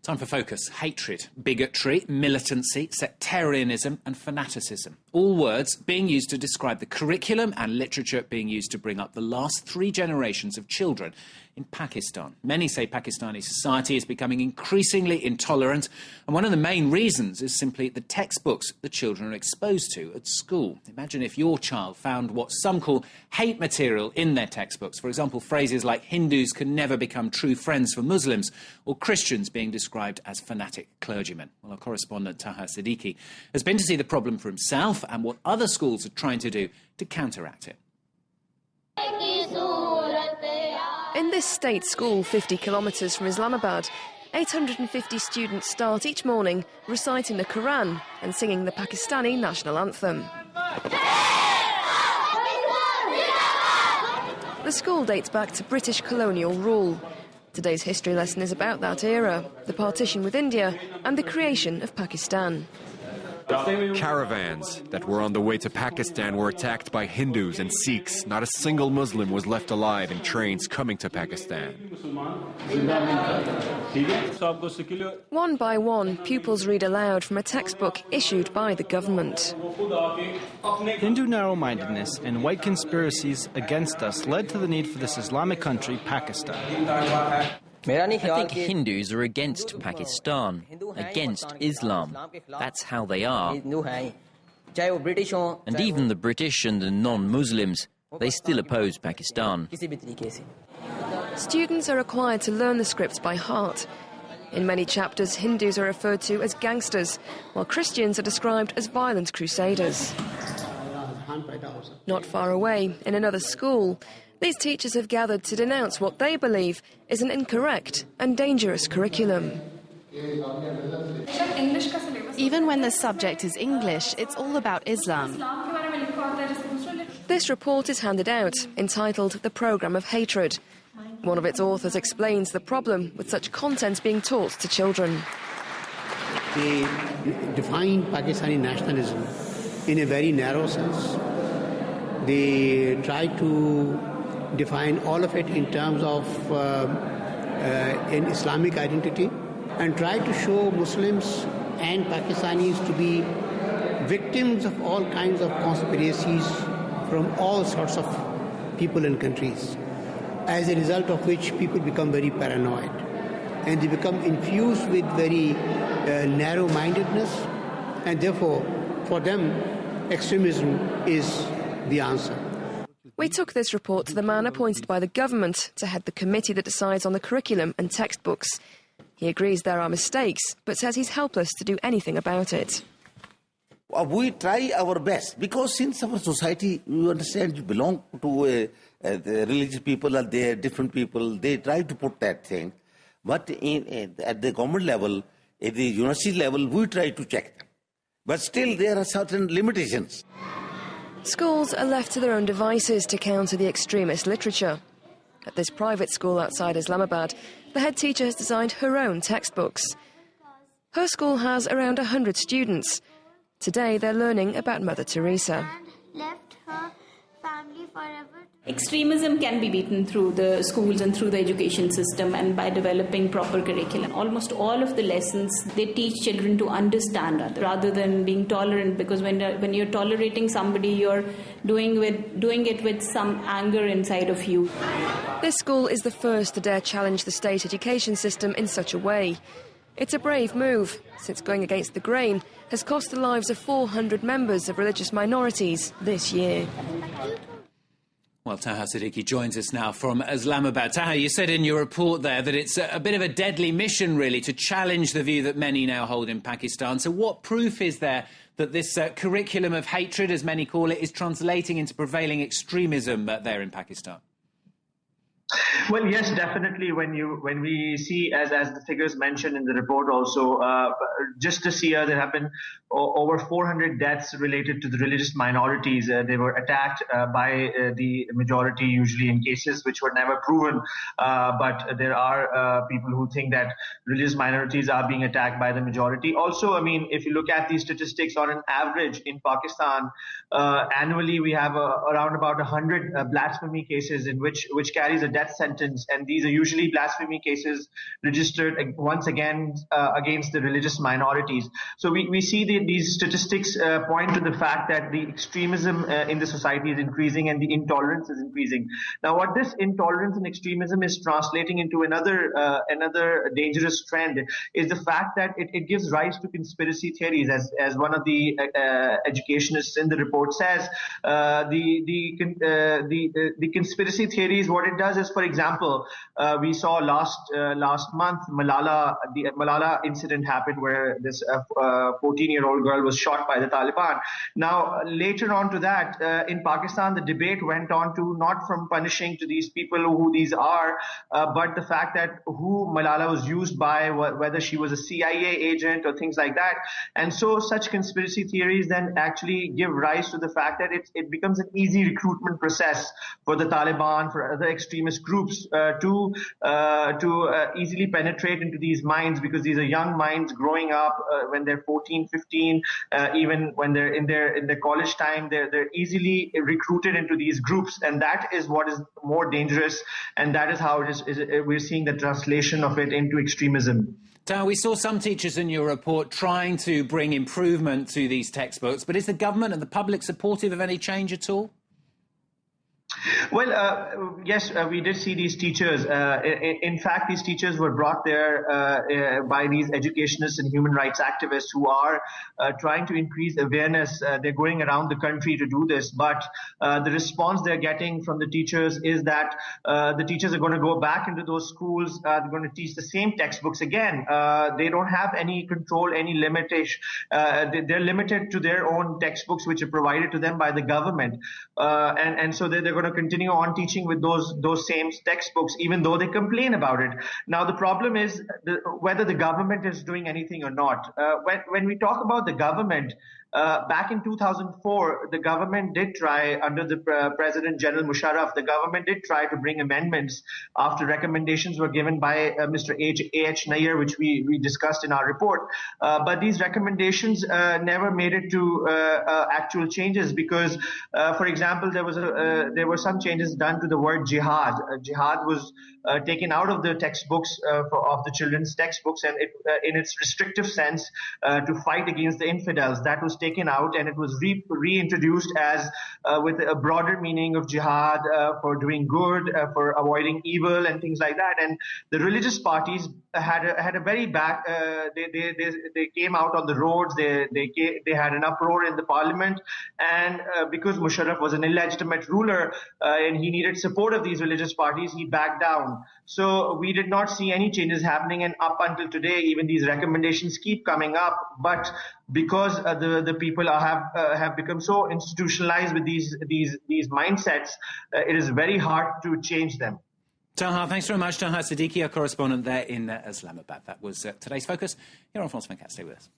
Time for Focus. Hatred, bigotry, militancy, sectarianism and fanaticism. All words being used to describe the curriculum and literature being used to bring up the last 3 generations of children in Pakistan. Many say Pakistani society is becoming increasingly intolerant, and one of the main reasons is simply the textbooks the children are exposed to at school. Imagine if your child found what some call hate material in their textbooks. For example, phrases like Hindus can never become true friends for Muslims, or Christians being described as fanatic clergymen. Well, our correspondent Taha Siddiqui has been to see the problem for himself and what other schools are trying to do to counteract it. In this state school 50 kilometres from Islamabad, 850 students start each morning reciting the Quran and singing the Pakistani national anthem. The school dates back to British colonial rule. Today's history lesson is about that era, the partition with India and the creation of Pakistan. Caravans that were on the way to Pakistan were attacked by Hindus and Sikhs. Not a single Muslim was left alive in trains coming to Pakistan. One by one, pupils read aloud from a textbook issued by the government. Hindu narrow-mindedness and white conspiracies against us led to the need for this Islamic country, Pakistan. I think Hindus are against Pakistan, against Islam. That's how they are. And even the British and the non-Muslims, they still oppose Pakistan. Students are required to learn the scripts by heart. In many chapters, Hindus are referred to as gangsters, while Christians are described as violent crusaders. Not far away, in another school, these teachers have gathered to denounce what they believe is an incorrect and dangerous curriculum. Even when the subject is English, it's all about Islam. This report is handed out, entitled The Programme of Hatred. One of its authors explains the problem with such content being taught to children. They define Pakistani nationalism in a very narrow sense. They try to define all of it in terms of an Islamic identity and try to show Muslims and Pakistanis to be victims of all kinds of conspiracies from all sorts of people and countries, as a result of which people become very paranoid and they become infused with very narrow-mindedness, and therefore for them extremism is the answer. We took this report to the man appointed by the government to head the committee that decides on the curriculum and textbooks. He agrees there are mistakes, but says he's helpless to do anything about it. We try our best, because since our society, you understand, you belong to the religious people, are there, different people, they try to put that thing. But at the government level, at the university level, we try to check them. But still there are certain limitations. Schools are left to their own devices to counter the extremist literature. At this private school outside Islamabad, the head teacher has designed her own textbooks. Her school has around 100 students. Today they're learning about Mother Teresa. Left her family forever. Extremism can be beaten through the schools and through the education system and by developing proper curriculum. Almost all of the lessons, they teach children to understand rather than being tolerant, because when you're tolerating somebody, you're doing it with some anger inside of you. This school is the first to dare challenge the state education system in such a way. It's a brave move, since going against the grain has cost the lives of 400 members of religious minorities this year. Well, Taha Siddiqui joins us now from Islamabad. Taha, you said in your report there that it's a bit of a deadly mission, really, to challenge the view that many now hold in Pakistan. So what proof is there that this curriculum of hatred, as many call it, is translating into prevailing extremism there in Pakistan? Well, yes, definitely. When we see, as the figures mentioned in the report also, just this year there have been over 400 deaths related to the religious minorities. They were attacked by the majority, usually in cases which were never proven. But there are people who think that religious minorities are being attacked by the majority. Also, I mean, if you look at these statistics, on an average in Pakistan, annually we have around about 100 blasphemy cases in which carries a death sentence, and these are usually blasphemy cases registered once again against the religious minorities. So we see these statistics point to the fact that the extremism in the society is increasing and the intolerance is increasing. Now, what this intolerance and extremism is translating into another dangerous trend is the fact that it gives rise to conspiracy theories, as one of the educationists in the report says. The conspiracy theories, what it does is, for example, we saw last month the Malala incident happened, where this 14-year-old girl was shot by the Taliban. Now, later on to that, in Pakistan, the debate went on to not from punishing to these people who these are, but the fact that who Malala was used by, whether she was a CIA agent or things like that. And so such conspiracy theories then actually give rise to the fact that it becomes an easy recruitment process for the Taliban, for other extremist groups to easily penetrate into these minds, because these are young minds growing up when they're 14, 15, even when they're in their college time, they're easily recruited into these groups, and that is what is more dangerous, and that is how we're seeing the translation of it into extremism. We saw some teachers in your report trying to bring improvement to these textbooks, but is the government and the public supportive of any change at all? Well, yes, we did see these teachers. In fact, these teachers were brought there by these educationists and human rights activists who are trying to increase awareness. They're going around the country to do this, but the response they're getting from the teachers is that the teachers are going to go back into those schools. They're going to teach the same textbooks again. They don't have any control, any limitation. They're limited to their own textbooks, which are provided to them by the government. And so they're going to continue on teaching with those same textbooks, even though they complain about it. Now, the problem is whether the government is doing anything or not. When we talk about the government, back in 2004, the government did try, under the President General Musharraf, the government did try to bring amendments after recommendations were given by Mr. A.H. Nair, which we discussed in our report. But these recommendations never made it to actual changes because, for example, there were some changes done to the word jihad. Jihad was taken out of the textbooks of the children's textbooks, and in its restrictive sense, to fight against the infidels. That was taken out, and it was reintroduced as with a broader meaning of jihad for doing good, for avoiding evil, and things like that. And the religious parties had a very back. They came out on the roads. They had an uproar in the parliament, and because Musharraf was an illegitimate ruler and he needed support of these religious parties, he backed down. So we did not see any changes happening, and up until today, even these recommendations keep coming up. But because the people have become so institutionalized with these mindsets, it is very hard to change them. Taha, thanks very much. Taha Siddiqui, our correspondent there in Islamabad. That was today's focus here on France 24. Stay with us.